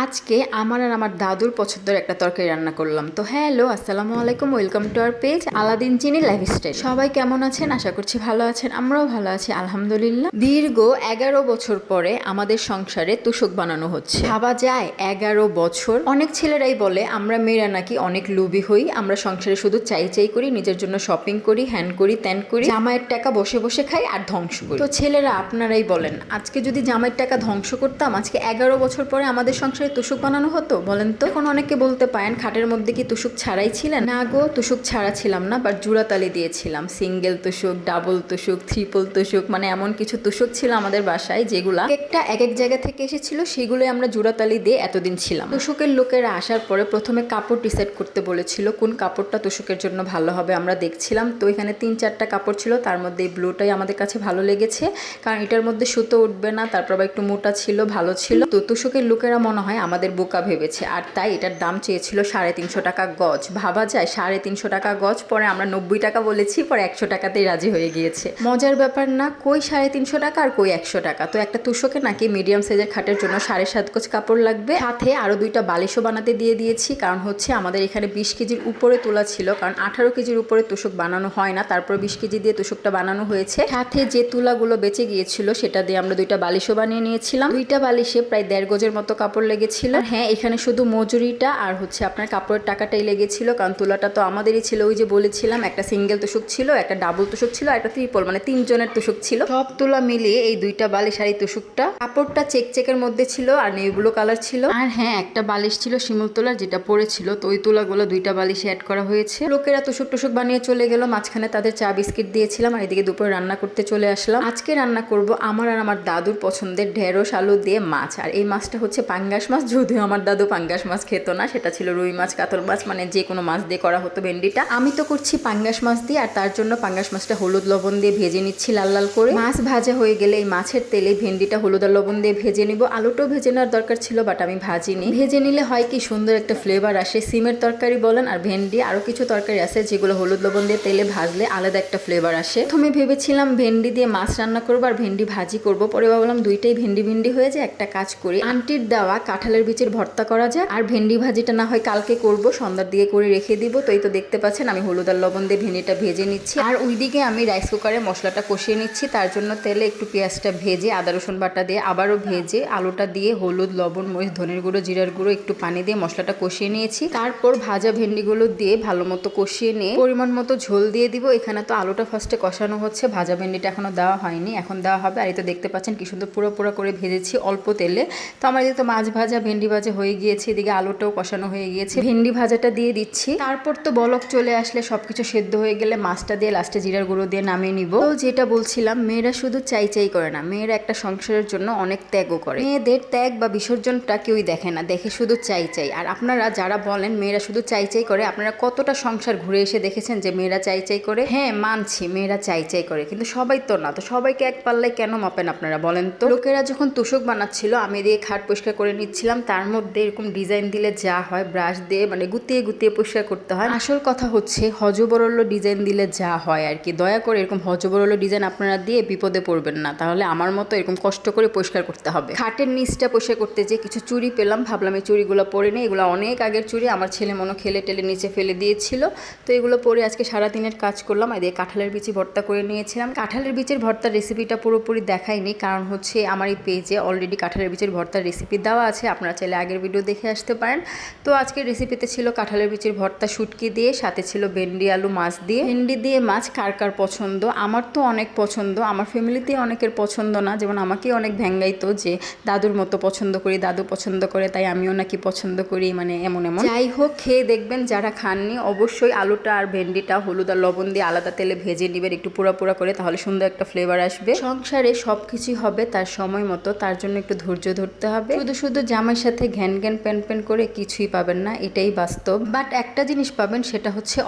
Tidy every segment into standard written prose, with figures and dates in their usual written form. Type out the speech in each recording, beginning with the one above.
আজকে আমার আর আমার দাদুর পছন্দের একটা তরকারি রান্না করলাম। তো হ্যালো, আসসালামু আলাইকুম, welcome to our page Aladin Chini lifestyle. সবাই কেমন আছেন? আশা করছি ভালো আছেন। আমরাও ভালো আছি আলহামদুলিল্লাহ। দীর্ঘ 11 বছর পরে আমাদের সংসারে তুষক বানানো হচ্ছে। ভাবা যায় 11 বছর। অনেক ছেলেরাই বলে আমরা মেয়েরা নাকি অনেক লোভী হই, আমরা সংসারে শুধু চাই চাই করি, নিজের জন্য শপিং করি, হ্যান করি, ত্যান করি, জামাইয়ের টাকা বসে বসে খাই আর ধ্বংস করি। তো ছেলেরা আপনারাই বলেন, আজকে যদি জামাইয়ের টাকা ধ্বংস করতাম, আজকে 11 বছর পরে আমাদের সংসারে তুষক বানানো হতো? বলেন তো। এখন অনেকে বলতে পারেন খাটের মধ্যে কি তুষক ছাড়াই ছিলেন? না গো, তুষক ছাড়া ছিলাম না, বাট জোড়াতালি দিয়েছিলাম। সিঙ্গেল তুষক, ডাবল তুষক, ট্রিপল তুষক, মানে এমন কিছু তুষক ছিল আমাদের বাসায় যেগুলা একটা এক এক জায়গা থেকে এসেছিল, সেগুলোই আমরা জোড়াতালি দিয়ে এতদিন ছিলাম। তুষকের লোকেরা আসার পরে প্রথমে কাপড় ডিসাইড করতে বলেছিল কোন কাপড়টা তুষকের জন্য ভালো হবে। আমরা দেখছিলাম, তো এখানে 3-4টা কাপড় ছিল, তার মধ্যে এই ব্লুটাই আমাদের কাছে ভালো লেগেছে, কারণ এটার মধ্যে সুতো উঠবে না, তারপর আবার একটু মোটা ছিল, ভালো ছিল। তো তুষকের লোকেরা মনে হয় আমাদের বোকা ভেবেছে, আর তাই এটার দাম চেয়েছিল 350 টাকা গজ। ভাবা যায় 350 টাকা গজ। পরে আমরা 90 টাকা বলেছি, পরে 100 টাকাতেই রাজি হয়ে গিয়েছে। মজার ব্যাপার না, কই 350 টাকা আর কই 100 টাকা। তো একটা তুষকে নাকি মিডিয়াম সাইজের খাটের জন্য 7.5 গজ কাপড় লাগবে, সাথে আরো 2টা বালিশও বানাতে দিয়ে দিয়েছি। কারণ হচ্ছে আমাদের এখানে 20 কেজির উপরে তোলা ছিল, কারণ 18 কেজির উপরে তুষক বানানো হয় না, তারপর 20 কেজি দিয়ে তুষকটা বানানো হয়েছে। সাথে যে তুলাগুলো বেঁচে গিয়েছিল সেটা দিয়ে আমরা 2টা বালিশও বানিয়ে নিয়েছিলাম। 2টা বালিশে প্রায় 1.5 গজের মতো কাপড় লেগেছিল। হ্যাঁ, এখানে শুধু মজুরিটা আর হচ্ছে আপনার কাপড়ের টাকাটাই লেগেছিল, কারণ তুলাটা তো আমাদেরই ছিল। ওই যে বলেছিলাম, একটা সিঙ্গেল তুষক ছিল, একটা ডাবল তুষক ছিল, একটা ট্রিপল, মানে 3 জনের তুষক ছিল। সব তুলা মিলিয়ে এই 2টা বালিশ আর এই তুষকটা, কাপড়টা চেকের মধ্যে ছিল আর নেভি ব্লু কালার ছিল। আর হ্যাঁ, একটা বালিশ ছিল শিমুল তোলার, যেটা পড়েছিল, তো ওই তুলাগুলো 2টা বালিশে অ্যাড করা হয়েছে। লোকেরা তুষক বানিয়ে চলে গেল, মাঝখানে তাদের চা বিস্কিট দিয়েছিলাম, আর এদিকে দুপুরে রান্না করতে চলে আসলাম। আজকে রান্না করব আমার আর আমার দাদুর পছন্দের ঢেঁড়স আলু দিয়ে মাছ। আর এই মাছটা হচ্ছে পাঙ্গাস মাছ, যদিও আমার দাদু পাঙ্গাস মাছ খেত না, সেটা ছিল রুই মাছ, কাতল মাছ, মানে যে কোনো মাছ দিয়ে করা হতো ভেন্ডিটা। আমি তো করছি পাঙ্গাস মাছ দিয়ে, আর তার জন্য পাঙ্গাস মাছটা হলুদ লবণ দিয়ে ভেজে নিচ্ছি লাল লাল করে। মাছ ভাজা হয়ে গেলে এই মাছের তেলে ভেন্ডিটা হলুদ আর লবণ দিয়ে ভেজে নিব। আলুটাও ভেজে নেওয়ার দরকার ছিল, বাট আমি ভাজিনি। ভেজে নিলে হয় কি সুন্দর একটা ফ্লেভার আসে। সিমের তরকারি বলেন আর ভেন্ডি, আরো কিছু তরকারি আছে যেগুলো হলুদ লবণ দিয়ে তেলে ভাজলে আলাদা একটা ফ্লেভার আসে। প্রথমে ভেবেছিলাম ভেন্ডি দিয়ে মাছ রান্না করবো আর ভেন্ডি ভাজি করব, পরে ভাবলাম দুইটাই ভেন্ডি হয়ে যায়, একটা কাজ করি আন্টির দেওয়া কাঁঠালের বীজের ভর্তা করা যায়, আর ভেন্ডি ভাজিটা না হয় কালকে করব, সন্ধ্যার দিকে করে রেখে দিব। তো এই তো দেখতে পাচ্ছেন আমি হলুদ আর লবণ দিয়ে ভেন্ডিটা ভেজে নিচ্ছি, আর ওইদিকে আমি রাইস কুকারে মশলাটা কষিয়ে নিচ্ছি। তার জন্য তেলে একটু পেঁয়াজটা ভেজে আদা রসুন বাটা দিয়ে আবারও ভেজে আলুটা দিয়ে হলুদ লবণ মরিচ ধনের গুঁড়ো জিরার গুঁড়ো একটু পানি দিয়ে মশলাটা কষিয়ে নিয়েছি। তারপর ভাজা ভেন্ডিগুলো দিয়ে ভালো মতো কষিয়ে নিয়ে পরিমাণ মতো ঝোল দিয়ে দিব। এখানে তো আলুটা ফার্স্টে কষানো হচ্ছে, ভাজা ভেন্ডিটা এখনো দেওয়া হয়নি, এখন দেওয়া হবে। আর এই তো দেখতে পাচ্ছেন কি সুন্দর পুরো করে ভেজেছি অল্প তেলে। তো আমার এদিকে তো মাছ ভাজা ভেন্ডি ভাজা হয়ে গিয়েছে, এদিকে আলুটাও কষানো হয়ে গিয়েছে, ভেন্ডি ভাজাটা দিয়ে দিচ্ছি। তারপর তো বলক চলে আসলে, সবকিছু সেদ্ধ হয়ে গেলে মাছটা দিয়ে লাস্টে জিরার গুঁড়ো দিয়ে নামিয়ে নিব। তো যেটা বলছিলাম, মেয়েরা শুধু চাই চাই করে না, মেয়েরা একটা সংসারের জন্য অনেক ত্যাগও করে। মেয়েদের ত্যাগ বা বিসর্জনটা কেউই দেখে না, দেখে শুধু চাই চাই। আর আপনারা যারা বলেন মেয়েরা শুধু চাই চাই করে, আপনারা কতটা সংসার ঘুরে এসে দেখেছেন যে মেয়েরা চাই চাই করে? হ্যাঁ, মানছি মেয়েরা চাই চাই করে, কিন্তু সবাই তো না। তো সবাইকে এক পাল্লায় কেন মাপেন আপনারা বলেন তো? লোকেরা যখন তুষক বানাচ্ছিল, আমি দিয়ে খাট পরিষ্কার করে নিচ্ছিলাম, তার মধ্যে এরকম ডিজাইন দিলে যা হয়, ব্রাশ দিয়ে মানে গুতিয়ে পরিষ্কার করতে হয়। আসল কথা হচ্ছে হজবরল ডিজাইন দিলে যা হয় আর কি। দয়া করে এরকম হজবরল ডিজাইন আপনারা দিয়ে বিপদে পড়বেন না, তাহলে আমার মতো এরকম কষ্ট করে পরিষ্কার করতে হবে। খাটের নিচটা পরিষ্কার করতে যে কিছু চুড়ি পেলাম, ভাবলাম এই চুড়িগুলো পরে নেই। এগুলো অনেক আগের চুড়ি, আমার ছেলে মনে খেলে টেলে নিচে ফেলে দিয়েছিল। তো এগুলো পরে আজকে সারাদিনের কাজ করলাম। এদিকে কাঁঠালের বিচি ভর্তা করে নিয়েছিলাম। কাঁঠালের বীজের ভর্তার রেসিপিটা পুরোপুরি দেখাইনি, কারণ হচ্ছে আমার এই পেজে অলরেডি কাঁঠালের বীজের ভর্তার রেসিপি দেওয়া আছে, আপনারা চাইলে আগের ভিডিও দেখে আসতে পারেন। তো আজকের রেসিপিতে ছিল কাঁঠালের বীজের ভর্তা শুটকি দিয়ে, সাথে ছিল ভেন্ডি আলু মাছ দিয়ে। ভেন্ডি দিয়ে মাছ কার কার পছন্দ? আমার তো অনেক পছন্দ, আমার ফ্যামিলিতে অনেকের পছন্দ না। যেমন আমাকে অনেক ভ্যাঙ্গাইতো যে দাদুর মতো পছন্দ করি, দাদু পছন্দ করে তাই আমিও নাকি পছন্দ করি, মানে এমন। যাই হোক, খেয়ে দেখবেন যারা খাননি, অবশ্যই আলুটা আর ভেন্ডিটা হলুদ আর লবণ দিয়ে আলাদা তেলে ভেজে নেবেন একটু পোড়া করে, তাহলে সুন্দর একটা ফ্লেভার আসবে। সংসারে সবকিছুই হবে তার সময় মতো, তার জন্য একটু ধৈর্য ধরতে হবে। শুধু জামাইয়ের সাথে ঘ্যান প্যান করে কিছুই পাবেন না, এটাই বাস্তব। বাট একটা জিনিস পাবেন, সেটা হচ্ছে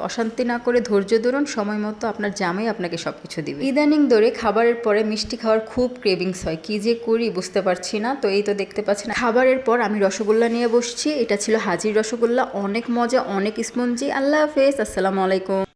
অশান্তি না করে ধৈর্য ধরুন, সময় মতো আপনার জামাই আপনাকে সবকিছু দিবে। ইদানিং ধরে খাবারের পরে মিষ্টি খাওয়ার খুব ক্রেভিংস হয়, কি যে করি বুঝতে পারছি না। তো এই তো দেখতে পাচ্ছেন খাবারের পর আমি রসগোল্লা নিয়ে বসছি। এটা ছিল হাজির রসগোল্লা, অনেক মজা, অনেক স্পঞ্জি। আল্লাহ হাফেজ, আসসালামু আলাইকুম।